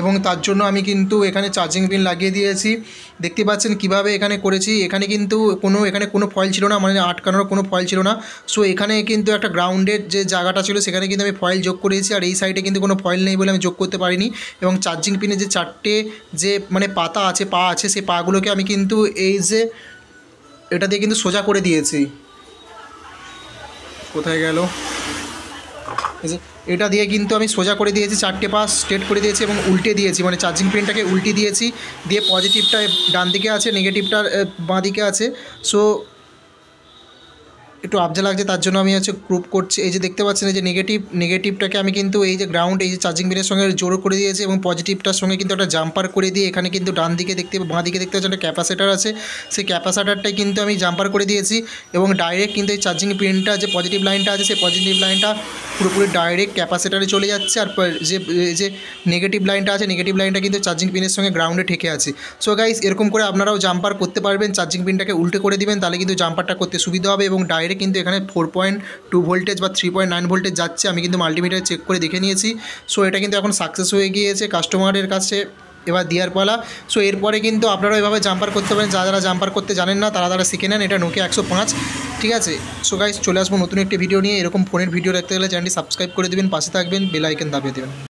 এবং তার জন্য আমি কিন্তু এখানে চার্জিং পিন লাগিয়ে দিয়েছি। দেখতে পাচ্ছেন কিভাবে এখানে করেছি। এখানে কিন্তু কোনো ফয়েল ছিল না, মানে আটকানোর কোনো ফয়েল ছিল না। সো এখানে কিন্তু একটা গ্রাউন্ডের যে জায়গাটা ছিল সেখানে কিন্তু আমি ফয়েল যোগ করেছি, আর এই সাইডে কিন্তু কোনো ফয়েল নেই বলে আমি যোগ করতে পারিনি। এবং চার্জিং পিনে যে 4টে যে মানে পাতা আছে, পা আছে, সেই পাগুলোকে আমি কিন্তু এই যে এটা দিয়ে কিন্তু সোজা করে দিয়েছি। কোথায় গেল? এই যে এটা দিয়ে কিন্তু আমি সোজা করে দিয়েছি, 4টে পা স্ট্রেট করে দিয়েছি এবং উল্টে দিয়েছি, মানে চার্জিং পিনটাকে উল্টে দিয়েছি। দিয়ে পজিটিভটা ডান দিকে আছে, নেগেটিভটা বাঁ দিকে আছে। সো একটু আবজা লাগছে, তার জন্য আমি গ্রুপ করছি। এই যে দেখতে পাচ্ছেন, এই যে নেগেটিভটাকে আমি কিন্তু এই যে গ্রাউন্ড, এই যে চার্জিং পিনের সঙ্গে জোড়ো করে দিয়েছি এবং পজিটিভটার সঙ্গে কিন্তু একটা জাম্পার করে দিয়ে এখানে কিন্তু ডান দিকে বাঁ দিকে দেখতে পাচ্ছেন একটা ক্যাপাসিটার আছে, সেই ক্যাপাসিটারটাই কিন্তু আমি জাম্পার করে দিয়েছি। এবং ডাইরেক্ট কিন্তু এই চার্জিং পিনটা যে পজিটিভ লাইনটা আছে, সেই পজিটিভ লাইনটা পুরোপুরি ডাইরেক্ট ক্যাপাসিটারে চলে যাচ্ছে। আর যে নেগেটিভ লাইনটা আছে, নেগেটিভ লাইনটা কিন্তু চার্জিং পিনের সঙ্গে গ্রাউন্ডে ঠেকে আছে। সো গাইস, এরকম করে আপনারাও জাম্পার করতে পারবেন। চার্জিং পিনটাকে উল্টে করে দিবেন, তাহলে কিন্তু জাম্পারটা করতে সুবিধা হবে। এবং ডাইরেক্ট কিন্তু এখানে 4.2 ভোল্টেজ বা 3.9 ভোল্টেজ যাচ্ছে, আমি কিন্তু মাল্টিমিটার চেক করে দেখে নিয়েছি। সো এটা কিন্তু এখন সাকসেস হয়ে গিয়েছে কাস্টমারের কাছে, এবার দেওয়ার পালা। সো এরপরে কিন্তু আপনারাও এভাবে জাম্পার করতে পারেন। যারা জাম্পার করতে জানেন না তারা শিখে নেন। এটা নোকিয়া 105, ঠিক আছে। সো গাইস, চলে আসবো নতুন একটি ভিডিও নিয়ে। এরকম ফোনের ভিডিও দেখতে গেলে চ্যানেলটি সাবস্ক্রাইব করে দেবেন, পাশে থাকবেন, বেল আইকন দাবিয়ে দেবেন।